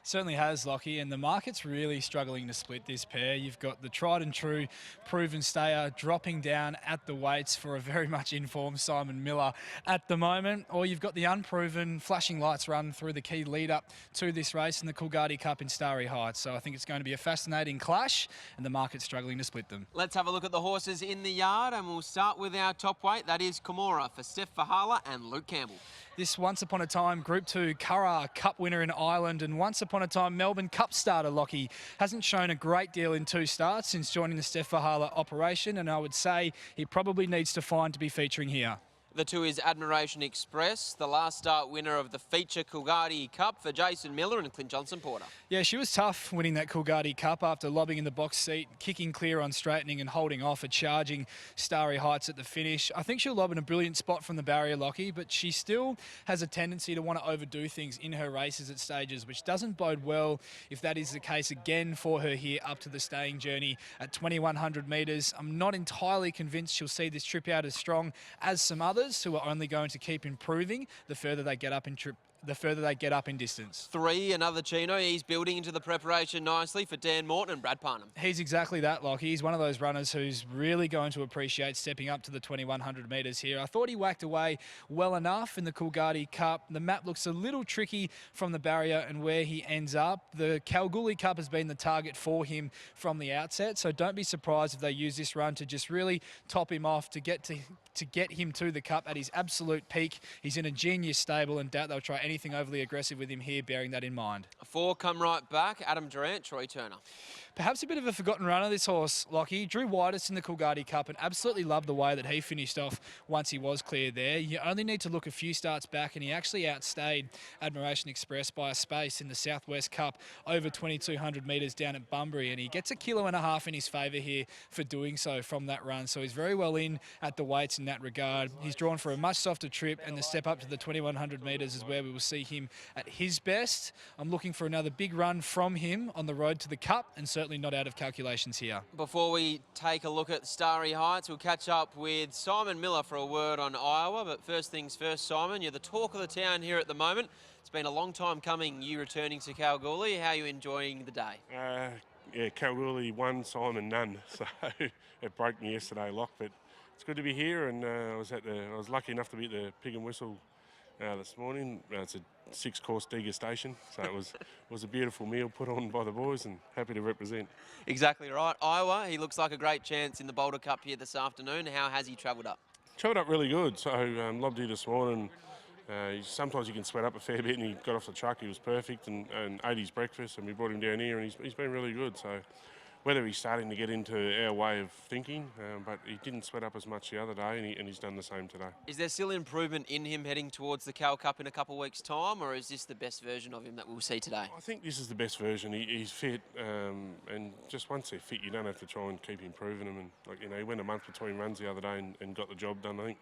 Certainly has, Lockie, and the market's really struggling to split this pair. You've got the tried and true proven stayer dropping down at the weights for a very much informed Simon Miller at the moment, or you've got the unproven flashing lights run through the key lead up to this race in the Coolgardie Cup in Starry Heights. So I think it's going to be a fascinating clash, and the market's struggling to split them. Let's have a look at the horses in the yard, and we'll start with our top weight. That is Kimura for Steph Fahala and Luke Campbell. This once upon a time Group 2 Curragh Cup winner in Ireland and once upon a time Melbourne Cup starter, Lockie, hasn't shown a great deal in 2 starts since joining the Steph Fahala operation, and I would say he probably needs to find to be featuring here. The 2 is Admiration Express, the last start winner of the feature Coolgardie Cup for Jason Miller and Clint Johnson-Porter. Yeah, she was tough winning that Coolgardie Cup after lobbing in the box seat, kicking clear on straightening and holding off a charging Starry Heights at the finish. I think she'll lob in a brilliant spot from the barrier, Lockie, but she still has a tendency to want to overdo things in her races at stages, which doesn't bode well if that is the case again for her here up to the staying journey at 2100 metres. I'm not entirely convinced she'll see this trip out as strong as some others who are only going to keep improving the further they get up in distance. 3, another Chino. He's building into the preparation nicely for Dan Morton and Brad Parnham. He's exactly that, Lockie. He's one of those runners who's really going to appreciate stepping up to the 2100 metres here. I thought he whacked away well enough in the Coolgardie Cup. The map looks a little tricky from the barrier and where he ends up. The Kalgoorlie Cup has been the target for him from the outset, so don't be surprised if they use this run to just really top him off to get him to the Cup at his absolute peak. He's in a genius stable and doubt they'll try anything overly aggressive with him here, bearing that in mind. 4 come right back, Adam Durant, Troy Turner. Perhaps a bit of a forgotten runner, this horse, Lockie. Drew widest in the Coolgardie Cup and absolutely loved the way that he finished off once he was clear there. You only need to look a few starts back and he actually outstayed Admiration Express by a space in the Southwest Cup over 2200 metres down at Bunbury, and he gets 1.5 kilos in his favour here for doing so from that run. So he's very well in at the weights in that regard. He's drawn for a much softer trip, and the step up to the 2100 metres is where we will see him at his best. I'm looking for another big run from him on the road to the Cup, and certainly not out of calculations here. Before we take a look at Starry Heights, we'll catch up with Simon Miller for a word on Iowa. But first things first, Simon, you're the talk of the town here at the moment. It's been a long time coming, you returning to Kalgoorlie. How are you enjoying the day? Yeah, Kalgoorlie won, Simon none. So it broke me yesterday, Lock. But it's good to be here, and I was lucky enough to be at the Pig and Whistle this morning. It's a 6-course degustation, so it was a beautiful meal put on by the boys, and happy to represent. Exactly right. Iowa, he looks like a great chance in the Boulder Cup here this afternoon. How has he travelled up? Travelled up really good. So lobbed here this morning. Sometimes you can sweat up a fair bit, and he got off the truck. He was perfect and ate his breakfast, and we brought him down here, and he's been really good. So whether he's starting to get into our way of thinking, but he didn't sweat up as much the other day, and he's done the same today. Is there still improvement in him heading towards the Cal Cup in a couple of weeks' time, or is this the best version of him that we'll see today? I think this is the best version. He's fit, and just once they're fit, you don't have to try and keep improving them. And he went a month between runs the other day and got the job done. I think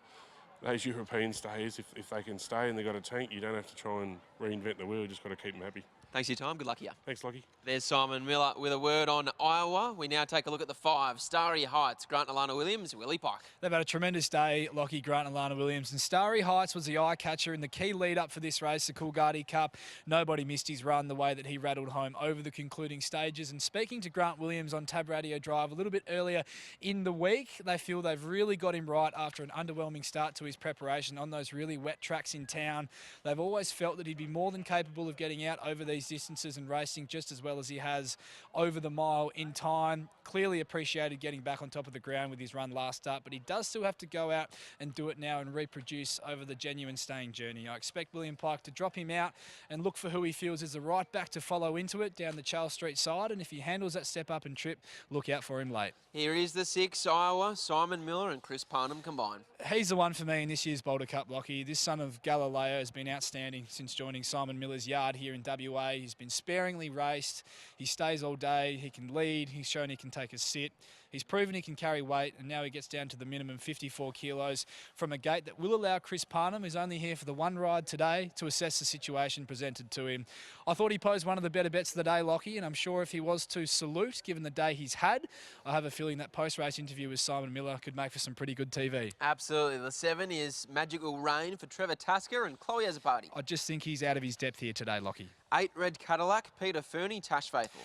those European stayers, if they can stay and they've got a tank, you don't have to try and reinvent the wheel. You just got to keep them happy. Thanks for your time. Good luck here. Thanks, Lockie. There's Simon Miller with a word on Iowa. We now take a look at the 5. Starry Heights, Grant Alana Williams, Willie Pike. They've had a tremendous day, Lockie, Grant Alana Williams. And Starry Heights was the eye-catcher in the key lead-up for this race, the Coolgardie Cup. Nobody missed his run the way that he rattled home over the concluding stages. And speaking to Grant Williams on Tab Radio Drive a little bit earlier in the week, they feel they've really got him right after an underwhelming start to his preparation on those really wet tracks in town. They've always felt that he'd be more than capable of getting out over these distances and racing just as well as he has over the mile in time. Clearly appreciated getting back on top of the ground with his run last start, but he does still have to go out and do it now and reproduce over the genuine staying journey. I expect William Pike to drop him out and look for who he feels is the right back to follow into it down the Charles Street side, and if he handles that step up and trip, look out for him late. Here is the 6, Iowa, Simon Miller and Chris Parnham combined. He's the one for me in this year's Boulder Cup, Lockie. This son of Galileo has been outstanding since joining Simon Miller's yard here in WA. He's been sparingly raced. He stays all day. He can lead. He's shown he can take a sit. He's proven he can carry weight, and now he gets down to the minimum 54 kilos from a gate that will allow Chris Parnham, who's only here for the one ride today, to assess the situation presented to him. I thought he posed one of the better bets of the day, Lockie, and I'm sure if he was to salute, given the day he's had, I have a feeling that post-race interview with Simon Miller could make for some pretty good TV. Absolutely. The 7 is Magical Rain for Trevor Tasker and Chloe Azapati. I just think he's out of his depth here today, Lockie. 8 Red Cadillac, Peter Fernie, Tash Faithful.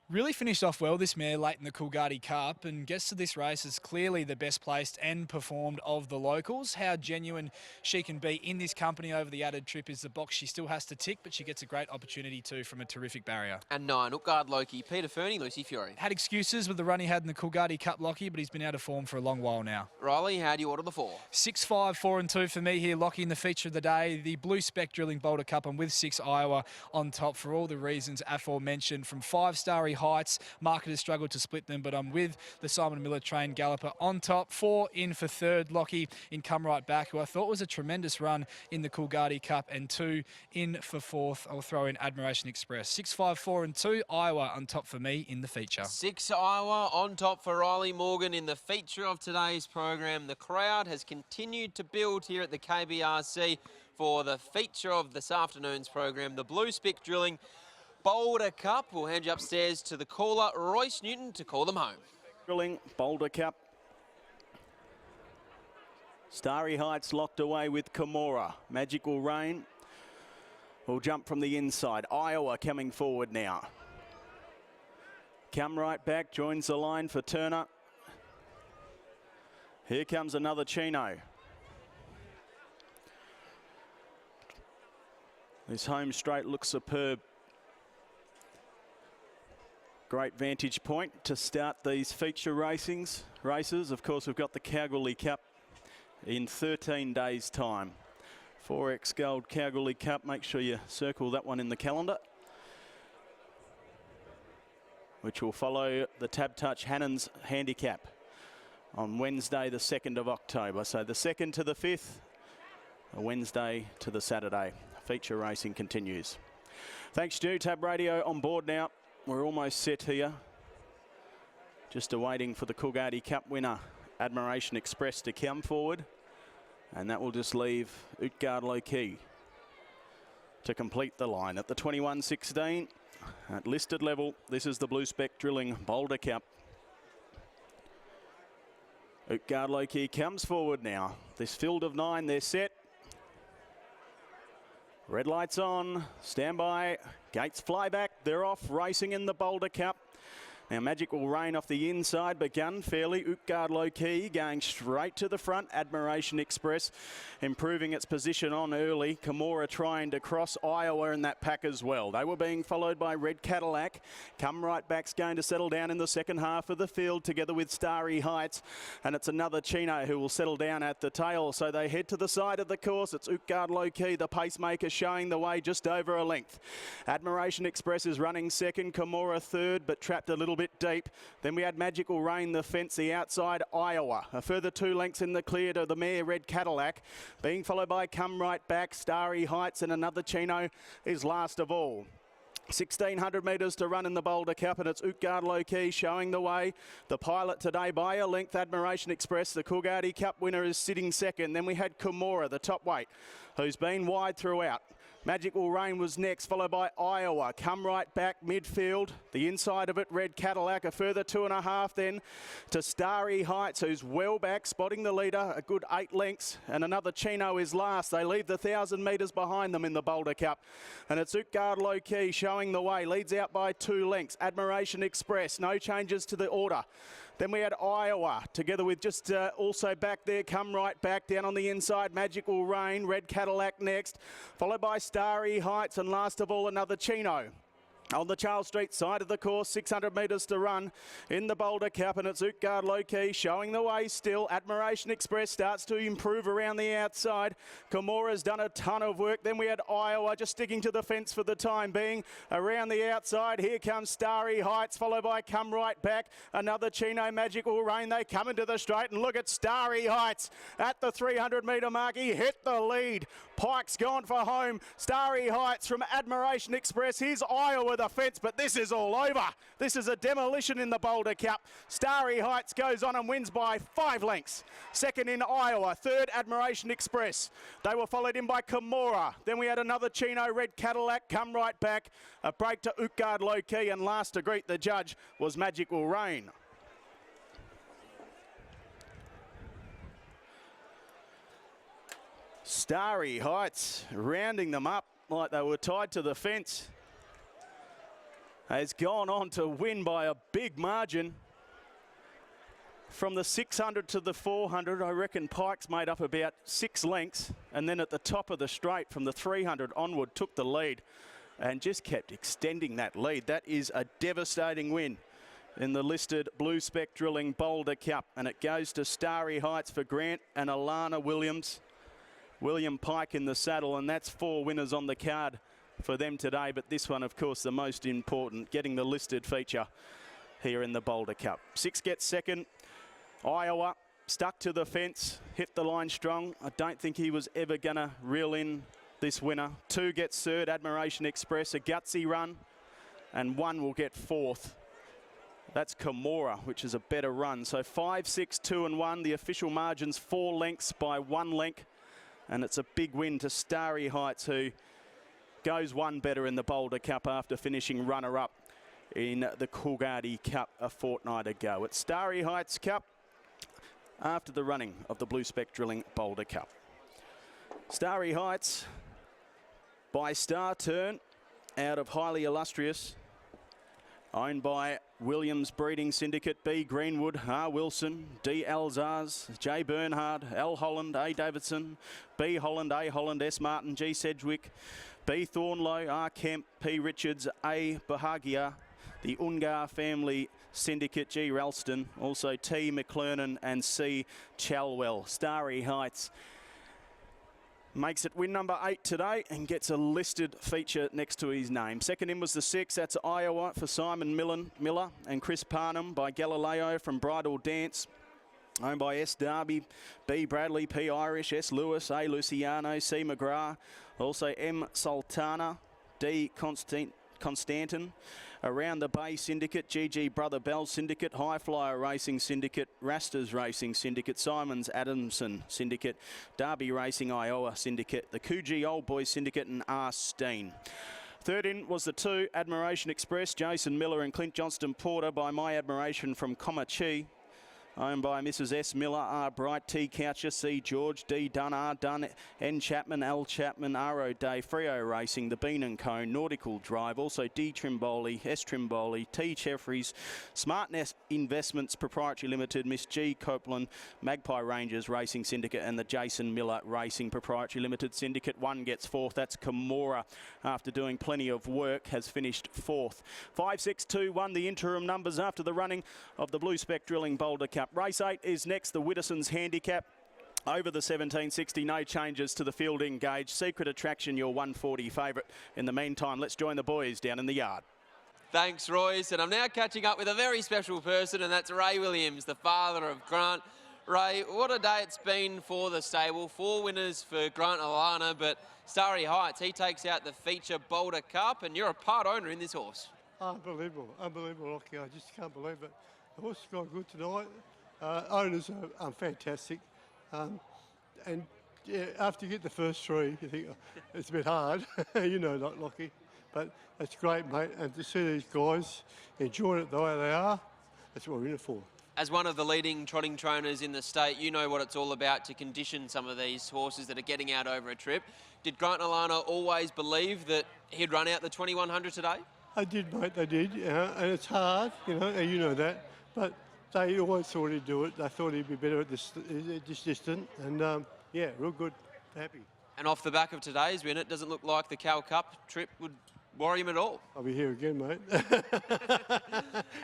Really finished off well, this mare, late in the Coolgardie Cup, and gets to this race as clearly the best placed and performed of the locals. How genuine she can be in this company over the added trip is the box she still has to tick, but she gets a great opportunity too from a terrific barrier. And 9, Utgard Loki, Peter Fernie, Lucy Fury. Had excuses with the run he had in the Coolgardie Cup, Lockie, but he's been out of form for a long while now. Riley, how do you order the 4? 6, 5, 4 and 2 for me here, Lockie, in the feature of the day. The Blue Spec Drilling Boulder Cup, and with 6 Iowa on top for all the reasons aforementioned. From 5 Starry Heights, market has struggled to split them, but I'm with the Simon Miller trained galloper on top. 4 in for third, Lockie, in Come Right Back, who I thought was a tremendous run in the Coolgardie Cup, and 2 in for fourth. I'll throw in Admiration Express. 6, 5, 4 and 2, Iowa on top for me in the feature. 6 Iowa on top for Riley Morgan in the feature of today's program. The crowd has continued to build here at the KBRC for the feature of this afternoon's program, the Blue Spec Drilling Boulder Cup. We'll hand you upstairs to the caller, Royce Newton, to call them home. Drilling Boulder Cup. Starry Heights locked away with Kimura. Magical Rain will jump from the inside. Iowa coming forward now. Come Right Back, joins the line for Turner. Here comes another Chino. This home straight looks superb. Great vantage point to start these feature races. Of course, we've got the Kalgoorlie Cup in 13 days' time. 4X Gold Kalgoorlie Cup. Make sure you circle that one in the calendar, which will follow the Tab Touch Hannon's Handicap on Wednesday, the 2nd of October. So the 2nd to the 5th, a Wednesday to the Saturday. Feature racing continues. Thanks, Stu. Tab Radio on board now. We're almost set here. Just awaiting for the Coolgardie Cup winner, Admiration Express, to come forward. And that will just leave Utgard Loki to complete the line. At the 21.16, at listed level, this is the Blue Spec Drilling Boulder Cup. Utgard Loki comes forward now. This field of 9, they're set. Red lights on, stand by, gates fly back, they're off, racing in the Boulder Cup. Now Magical Rain off the inside, begun fairly. Utgard Low-Key going straight to the front. Admiration Express improving its position on early. Kimura trying to cross Iowa in that pack as well. They were being followed by Red Cadillac. Come Right Back's going to settle down in the second half of the field together with Starry Heights. And it's another Chino who will settle down at the tail. So they head to the side of the course. It's Utgard Low-Key, the pacemaker, showing the way just over a length. Admiration Express is running second. Kimura third, but trapped a little bit deep. Then we had Magical Rain, the fence, the outside, Iowa. A further 2 lengths in the clear to the mare Red Cadillac, being followed by Come Right Back, Starry Heights, and another Chino is last of all. 1,600 metres to run in the Boulder Cup, and it's Utgard Low-Key showing the way. The pilot today by a length, Admiration Express. The Coolgardie Cup winner is sitting second. Then we had Kimura, the top weight, who's been wide throughout. Magical Rain was next, followed by Iowa. Come Right Back, midfield. The inside of it, Red Cadillac. A further 2.5 then to Starry Heights, who's well back, spotting the leader. A good 8 lengths. And another Chino is last. They leave the 1,000 metres behind them in the Boulder Cup. And it's Utgard Low-Key showing the way. Leads out by 2 lengths. Admiration Express, no changes to the order. Then we had Iowa, together with just also back there, Come Right Back, down on the inside, Magical Rain, Red Cadillac next, followed by Starry Heights, and last of all, another Chino. On the Charles Street side of the course, 600 metres to run in the Boulder Cup, and it's Utgard Low-Key showing the way still. Admiration Express starts to improve around the outside. Kimura's done a ton of work. Then we had Iowa just sticking to the fence for the time being. Around the outside, here comes Starry Heights, followed by Come Right Back. Another Chino, Magical Rain. They come into the straight, and look at Starry Heights at the 300 metre mark. He hit the lead. Pike's gone for home. Starry Heights from Admiration Express. Here's Iowa, the the fence, but this is all over. This is a demolition in the Boulder Cup. Starry Heights goes on and wins by 5 lengths. Second in Iowa, third Admiration Express. They were followed in by Kimura. Then we had another Chino Red Cadillac come right back. A break to Utgard Low Key, and last to greet the judge was Magical Rain. Starry Heights rounding them up like they were tied to the fence. Has gone on to win by a big margin. From the 600 to the 400, I reckon Pike's made up about 6 lengths, and then at the top of the straight from the 300 onward took the lead and just kept extending that lead. That is a devastating win in the listed Blue Spec Drilling Boulder Cup, and it goes to Starry Heights for Grant and Alana Williams. William Pike in the saddle, and that's 4 winners on the card for them today. But this one, of course, the most important, getting the listed feature here in the Boulder Cup. 6 gets second. Iowa stuck to the fence, hit the line strong. I don't think he was ever going to reel in this winner. 2 gets third, Admiration Express, a gutsy run, and 1 will get 4th. That's Kimura, which is a better run. So 5, 6, 2 and 1. The official margin's 4 lengths by 1 length. And it's a big win to Starry Heights, who goes 1 better in the Boulder Cup after finishing runner-up in the Coolgardie Cup a fortnight ago. It's Starry Heights Cup after the running of the Blue Spec Drilling Boulder Cup. Starry Heights by Star Turn out of Highly Illustrious, owned by Williams Breeding Syndicate, B. Greenwood, R. Wilson, D. Alzars, J. Bernhard, L. Holland, A. Davidson, B. Holland, A. Holland, S. Martin, G. Sedgwick, B. Thornlow, R. Kemp, P. Richards, A. Bahagia, the Ungar Family Syndicate, G. Ralston, also T. McClernan and C. Chalwell. Starry Heights makes it win number 8 today and gets a listed feature next to his name. Second in was the 6. That's Iowa for Simon Miller and Chris Parnham by Galileo from Bridal Dance, owned by S. Darby, B. Bradley, P. Irish, S. Lewis, A. Luciano, C. McGrath, also M. Sultana, D. Constantin. Around the Bay Syndicate, GG Brother Bell Syndicate, High Flyer Racing Syndicate, Rastas Racing Syndicate, Simons Adamson Syndicate, Derby Racing Iowa Syndicate, the Coogee Old Boys Syndicate, and R. Steen. Third in was the 2, Admiration Express, Jason Miller and Clint Johnston Porter by My Admiration from Comanche, owned by Mrs. S. Miller, R. Bright, T. Coucher, C. George, D. Dunn, R. Dunn, N. Chapman, L. Chapman, R. O'Day, Freo Racing, the Bean and Cone, Nautical Drive, also D. Trimboli, S. Trimboli, T. Jeffries, Smartness Investments Proprietary Limited, Miss G. Copeland, Magpie Rangers Racing Syndicate, and the Jason Miller Racing Proprietary Limited Syndicate. 1 gets 4th. That's Kimura, after doing plenty of work, has finished 4th. 5, 6, 2, 1, the interim numbers after the running of the Blue Spec Drilling Boulder Cup. Race 8 is next, the Wittersons Handicap. Over the 1760, no changes to the fielding gauge. Secret Attraction, your 140 favourite. In the meantime, let's join the boys down in the yard. Thanks, Royce. And I'm now catching up with a very special person, and that's Ray Williams, the father of Grant. Ray, what a day it's been for the stable. 4 winners for Grant Alana, but Starry Heights, he takes out the feature Boulder Cup, and you're a part owner in this horse. Unbelievable, Lockie. I just can't believe it. The horse has gone good tonight. Owners are fantastic. And yeah, after you get the first 3, you think, oh, it's a bit hard, you know, not Lockie. But that's great, mate. And to see these guys enjoying it the way they are, that's what we're in it for. As one of the leading trotting trainers in the state, you know what it's all about to condition some of these horses that are getting out over a trip. Did Grant Alana always believe that he'd run out the 2100 today? I did, mate, they did. And it's hard, you know, and you know that. But they always thought he'd do it. They thought he'd be better at this distance. And, yeah, real good, happy. And off the back of today's win, it doesn't look like the Cal Cup trip would worry him at all. I'll be here again, mate.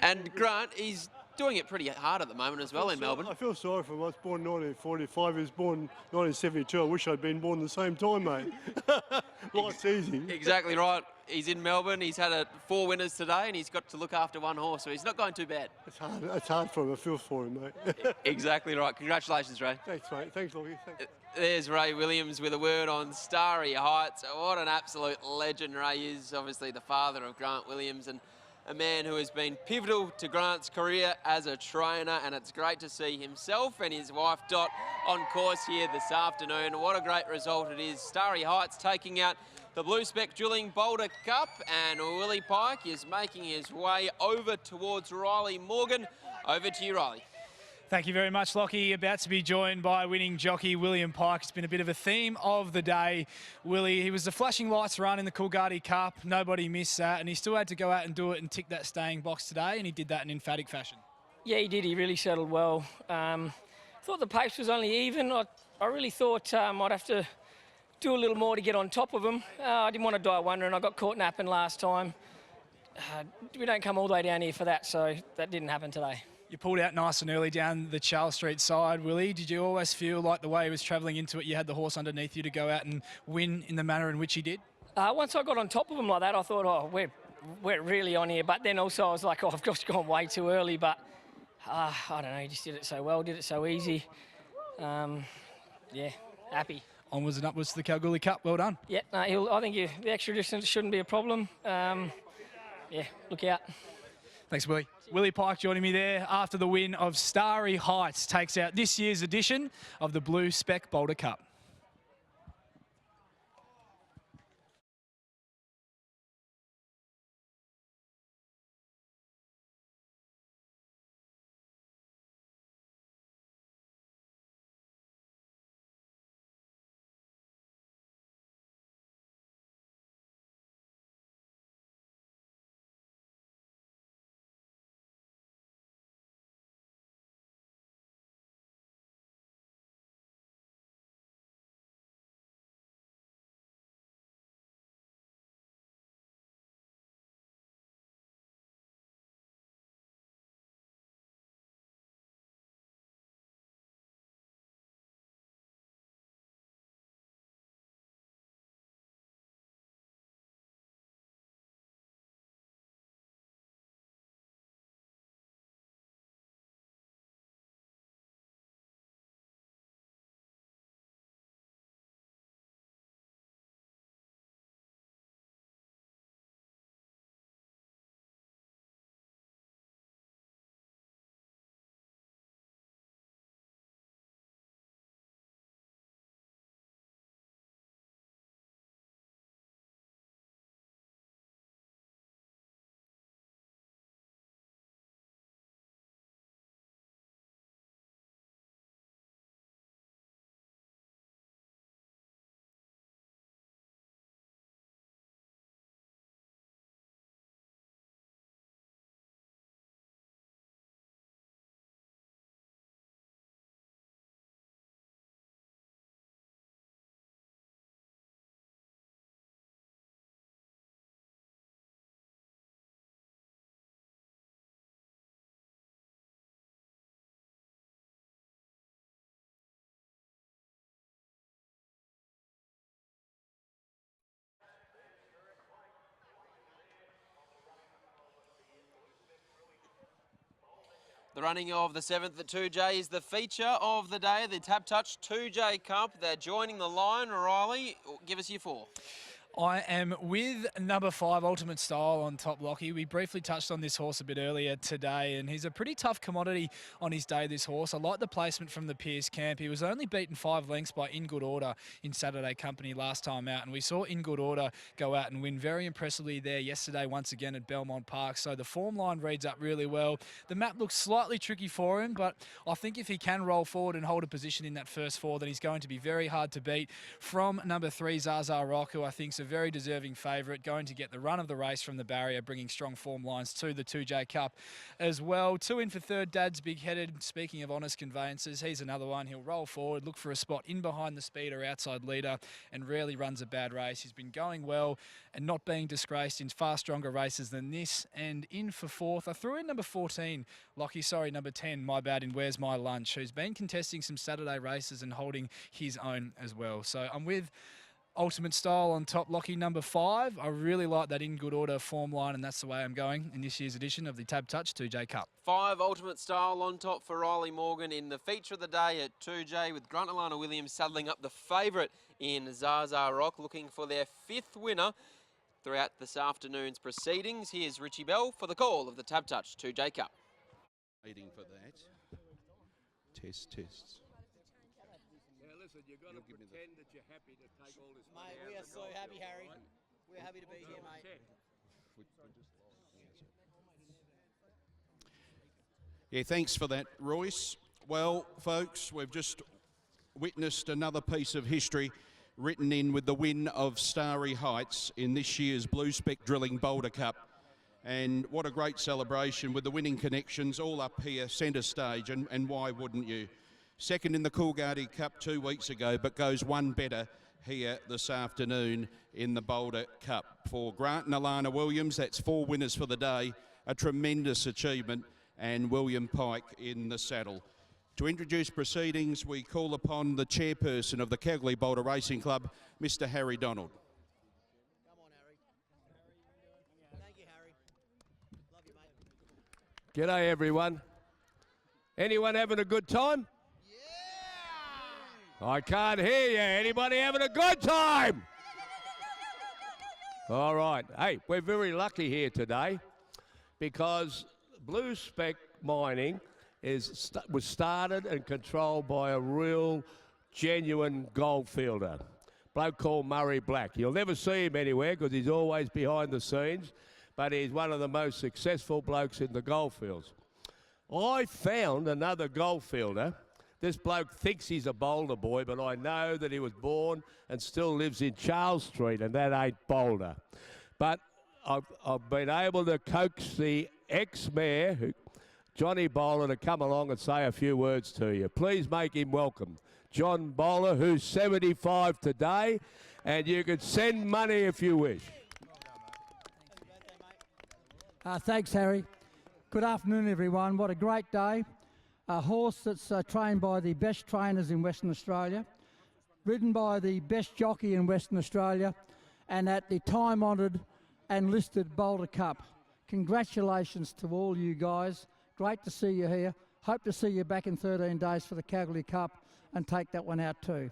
And Grant, he's doing it pretty hard at the moment as well in Melbourne. I feel sorry for him. I was born 1945. He was born 1972. I wish I'd been born the same time, mate. Life's easy. Exactly right. He's in Melbourne. He's had 4 winners today, and he's got to look after 1 horse, so he's not going too bad. It's hard for him. I feel for him, mate. Exactly right. Congratulations, Ray. Thanks, mate. Thanks, Lockie. Thanks. There's Ray Williams with a word on Starry Heights. What an absolute legend Ray is. Obviously the father of Grant Williams and a man who has been pivotal to Grant's career as a trainer, and it's great to see himself and his wife Dot on course here this afternoon. What a great result it is. Starry Heights taking out the Blue Spec Drilling Boulder Cup, and Willie Pike is making his way over towards Riley Morgan. Over to you, Riley. Thank you very much, Lockie. About to be joined by winning jockey William Pike. It's been a bit of a theme of the day. Willie, he was the flashing lights run in the Coolgardie Cup. Nobody missed that, and he still had to go out and do it and tick that staying box today, and he did that in emphatic fashion. Yeah, he did. He really settled well. Thought the pace was only even. I really thought I'd have to do a little more to get on top of him. I didn't want to die wondering. I got caught napping last time. We don't come all the way down here for that, so that didn't happen today. You pulled out nice and early down the Charles Street side, Willie. Did you always feel like the way he was travelling into it, you had the horse underneath you to go out and win in the manner in which he did? Once I got on top of him like that, I thought, oh, we're really on here. But then also I was like, oh, I've just gone way too early. But I don't know, he just did it so well, did it so easy. Yeah, happy. Onwards and upwards to the Kalgoorlie Cup. Well done. Yeah, no, I think the extra distance shouldn't be a problem. Yeah, look out. Thanks, Willie. Willie Pike joining me there after the win of Starry Heights takes out this year's edition of the Blue Spec Boulder Cup. The running of the 7th at 2J is the feature of the day, the Tap Touch 2J Cup. They're joining the line. Riley, give us your 4. I am with number 5, Ultimate Style on top, Lockie. We briefly touched on this horse a bit earlier today, and he's a pretty tough commodity on his day, this horse. I like the placement from the Pierce camp. He was only beaten 5 lengths by In Good Order in Saturday Company last time out, and we saw In Good Order go out and win very impressively there yesterday once again at Belmont Park. So the form line reads up really well. The map looks slightly tricky for him, but I think if he can roll forward and hold a position in that first 4, then he's going to be very hard to beat. From number 3, Zaza Rock, who I think is a very deserving favourite, going to get the run of the race from the barrier, bringing strong form lines to the 2J Cup as well. 2 in for third, Dad's Big Headed. Speaking of honest conveyances, he's another one. He'll roll forward, look for a spot in behind the speed or outside leader, and rarely runs a bad race. He's been going well and not being disgraced in far stronger races than this. And in for 4th, I threw in number 14, Lockie, sorry, number 10, my bad, in Where's My Lunch, who's been contesting some Saturday races and holding his own as well. So I'm with Ultimate Style on top, Lockie, number 5. I really like that in good order form line, and that's the way I'm going in this year's edition of the Tab Touch 2J Cup. 5 Ultimate Style on top for Riley Morgan in the feature of the day at 2J, with Grant Alana Williams saddling up the favourite in Zaza Rock, looking for their 5th winner throughout this afternoon's proceedings. Here's Richie Bell for the call of the Tab Touch 2J Cup. Waiting for that. Tests. Listen, you've got to pretend that you're happy to take all this money. Mate, we are so happy, Harry. We're happy to be here, mate. Yeah, thanks for that, Royce. Well, folks, we've just witnessed another piece of history written in with the win of Starry Heights in this year's Blue Spec Drilling Boulder Cup. And what a great celebration with the winning connections all up here, centre stage, and why wouldn't you? Second in the Coolgardie Cup 2 weeks ago, but goes one better here this afternoon in the Boulder Cup. For Grant and Alana Williams, that's 4 winners for the day, a tremendous achievement, and William Pike in the saddle. To introduce proceedings, we call upon the chairperson of the Calgary Boulder Racing Club, Mr. Harry Donald. Come on, Harry. Thank you, Harry. Love you, mate. G'day, everyone. Anyone having a good time? Yeah! I can't hear you. Anybody having a good time? All right. Hey, we're very lucky here today because Blue Spec Mining was started and controlled by a real, genuine goldfielder, bloke called Murray Black. You'll never see him anywhere because he's always behind the scenes, but he's one of the most successful blokes in the goldfields. I found another goldfielder. This bloke thinks he's a Boulder boy, but I know that he was born and still lives in Charles Street, and that ain't Boulder. But I've been able to coax the ex-mayor, Johnny Bowler, to come along and say a few words to you. Please make him welcome. John Bowler, who's 75 today, and you can send money if you wish. Thanks, Harry. Good afternoon, everyone. What a great day. A horse that's trained by the best trainers in Western Australia, ridden by the best jockey in Western Australia, and at the time-honoured and listed Boulder Cup. Congratulations to all you guys. Great to see you here. Hope to see you back in 13 days for the Calgary Cup and take that one out too.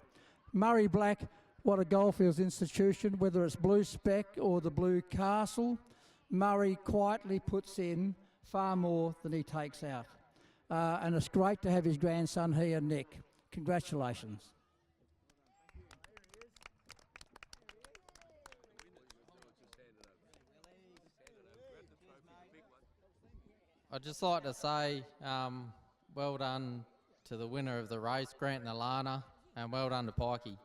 Murray Black, what a goldfields institution, whether it's Blue Spec or the Blue Castle, Murray quietly puts in far more than he takes out. And it's great to have his grandson here, Nick. Congratulations. I'd just like to say well done to the winner of the race, Grant Alana, and well done to Pikey.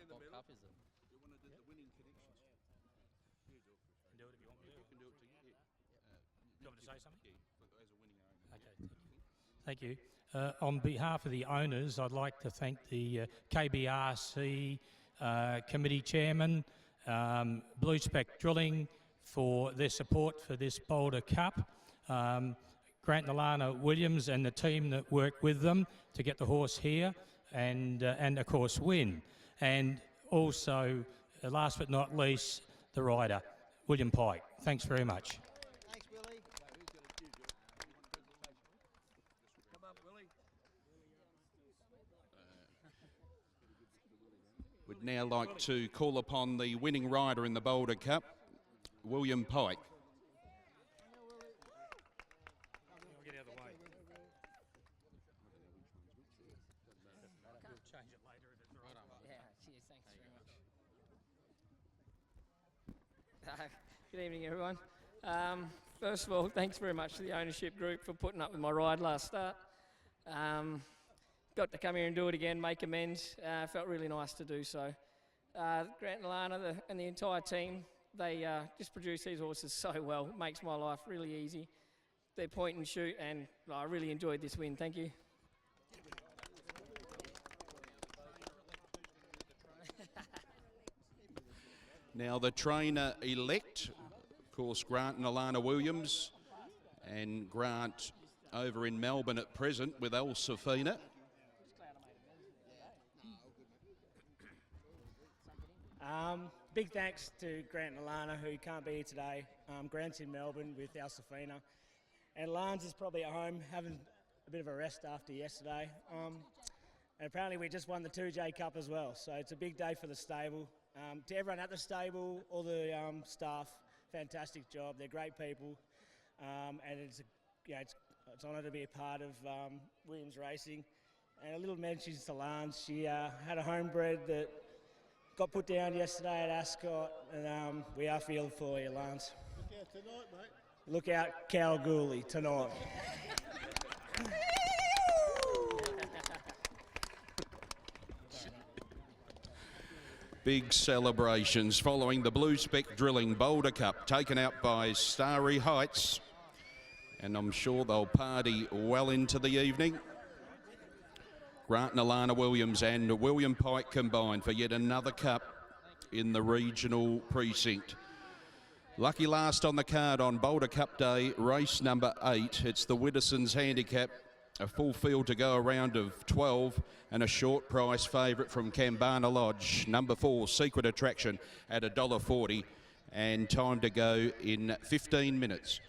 What cup is it? You want to do the winning connections? You do it. Do it if you want me to. You can do it to you. Do you want me to say something? Yeah, as a winning owner. Okay, thank you. On behalf of the owners, I'd like to thank the KBRC committee chairman, Blue Spec Drilling, for their support for this Boulder Cup. Grant Alana Williams and the team that worked with them to get the horse here and of course win. And also, last but not least, the rider, William Pike. Thanks very much. Thanks, Willie. Come up, Willie. Would now like to call upon the winning rider in the Boulder Cup, William Pike. Get out of the way. We'll change it later if it's right. Yeah, cheers, thanks very much. Good evening, everyone. First of all, thanks very much to the ownership group for putting up with my ride last start. Got to come here and do it again, make amends. Felt really nice to do so. Grant and Alana and the entire team, they just produce these horses so well. It makes my life really easy. They point and shoot, and I really enjoyed this win. Thank you. Now the trainer-elect, of course, Grant and Alana Williams, and Grant over in Melbourne at present with El Safina. Big thanks to Grant Alana, who can't be here today. Grant's in Melbourne with El Safina. And Lance is probably at home having a bit of a rest after yesterday. And apparently we just won the 2J Cup as well, so it's a big day for the stable. To everyone at the stable, all the staff, fantastic job. They're great people, and it's an honour to be a part of Williams Racing. And a little mention to Lance. She had a homebred that got put down yesterday at Ascot, and we are feeling for you, Lance. Look out tonight, mate. Look out Kalgoorlie tonight. Big celebrations following the Blue Spec Drilling Boulder Cup taken out by Starry Heights, and I'm sure they'll party well into the evening. Grant Alana Williams and William Pike combined for yet another cup in the regional precinct. Lucky last on the card on Boulder Cup Day, race number 8. It's the Widdowson's Handicap. A full field to go, a round of 12, and a short price favourite from Kambana Lodge. Number 4, Secret Attraction at $1.40, and time to go in 15 minutes.